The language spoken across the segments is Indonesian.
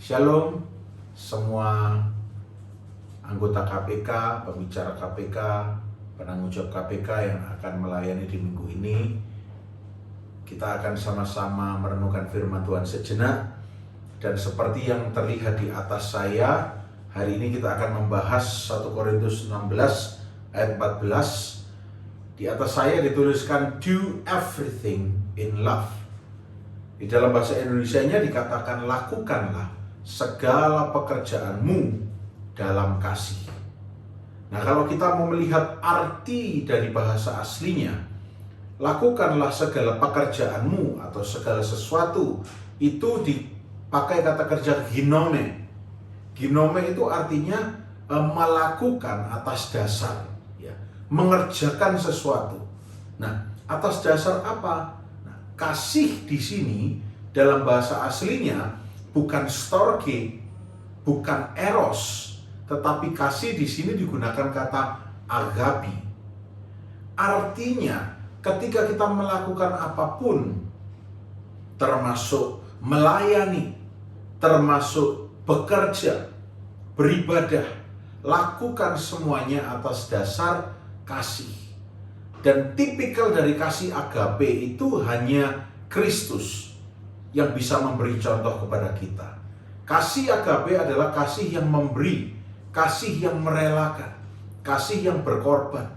Shalom semua anggota KPK, pembicara KPK, penanggung jawab KPK yang akan melayani di minggu ini. Kita akan sama-sama merenungkan firman Tuhan sejenak. Dan seperti yang terlihat di atas saya, hari ini kita akan membahas 1 Korintus 16 ayat 14. Di atas saya dituliskan do everything in love. Di dalam bahasa Indonesianya dikatakan lakukanlah segala pekerjaanmu dalam kasih. Nah, kalau kita mau melihat arti dari bahasa aslinya, lakukanlah segala pekerjaanmu atau segala sesuatu, itu dipakai kata kerja ginome. Ginome itu artinya melakukan atas dasar, ya, mengerjakan sesuatu. Nah, atas dasar apa? Nah, kasih di sini dalam bahasa aslinya bukan storge, bukan eros, tetapi kasih di sini digunakan kata agape. Artinya, ketika kita melakukan apapun, termasuk melayani, termasuk bekerja, beribadah, lakukan semuanya atas dasar kasih. Dan tipikal dari kasih agape itu hanya Kristus yang bisa memberi contoh kepada kita. Kasih agape adalah kasih yang memberi, kasih yang merelakan, kasih yang berkorban.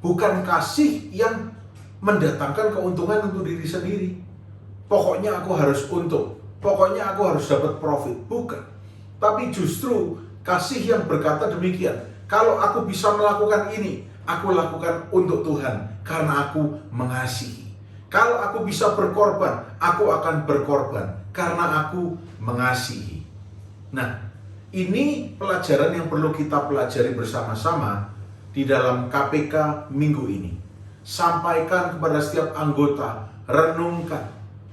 Bukan kasih yang mendatangkan keuntungan untuk diri sendiri. Pokoknya aku harus untung, pokoknya aku harus dapat profit. Bukan. Tapi justru kasih yang berkata demikian, kalau aku bisa melakukan ini, aku lakukan untuk Tuhan karena aku mengasihi. Kalau aku bisa berkorban, aku akan berkorban karena aku mengasihi. Nah, ini pelajaran yang perlu kita pelajari bersama-sama di dalam KPK minggu ini. Sampaikan kepada setiap anggota, renungkan,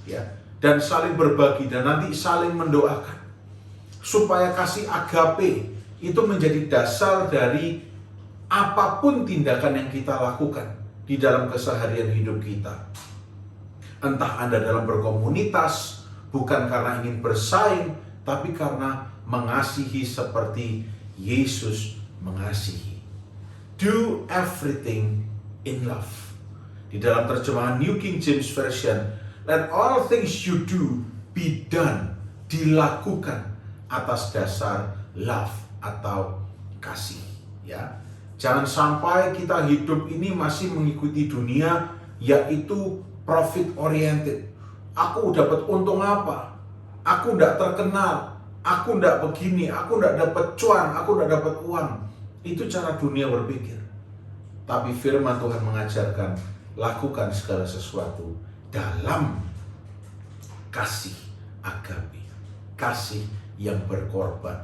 ya, dan saling berbagi dan nanti saling mendoakan supaya kasih agape itu menjadi dasar dari apapun tindakan yang kita lakukan di dalam keseharian hidup kita. Entah Anda dalam berkomunitas, bukan karena ingin bersaing, tapi karena mengasihi seperti Yesus mengasihi. Do everything in love. Di dalam terjemahan New King James Version, let all things you do be done, dilakukan atas dasar love atau kasih. Ya, jangan sampai kita hidup ini masih mengikuti dunia, yaitu profit oriented. Aku dapat untung apa? Aku tidak terkenal, aku tidak begini, aku tidak dapat cuan, aku tidak dapat uang. Itu cara dunia berpikir. Tapi firman Tuhan mengajarkan, lakukan segala sesuatu dalam kasih agape, kasih yang berkorban,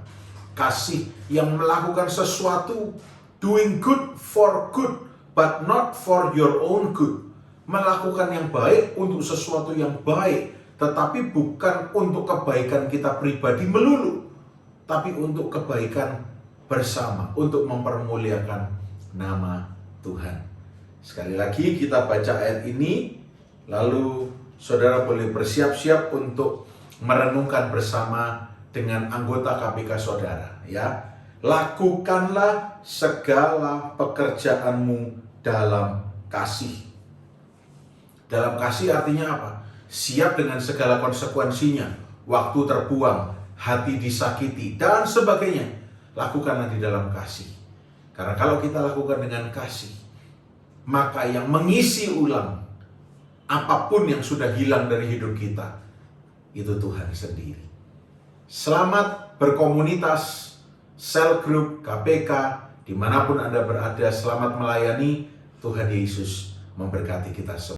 kasih yang melakukan sesuatu, doing good for good, but not for your own good. Melakukan yang baik untuk sesuatu yang baik, tetapi bukan untuk kebaikan kita pribadi melulu, tapi untuk kebaikan bersama, untuk mempermuliakan nama Tuhan. Sekali lagi kita baca ayat ini, lalu saudara boleh bersiap-siap untuk merenungkan bersama dengan anggota KPK saudara, ya. Lakukanlah segala pekerjaanmu dalam kasih. Dalam kasih artinya apa? Siap dengan segala konsekuensinya, waktu terbuang, hati disakiti, dan sebagainya. Lakukanlah di dalam kasih. Karena kalau kita lakukan dengan kasih, maka yang mengisi ulang apapun yang sudah hilang dari hidup kita, itu Tuhan sendiri. Selamat berkomunitas, cell group, KPK, dimanapun Anda berada, selamat melayani. Tuhan Yesus memberkati kita semua.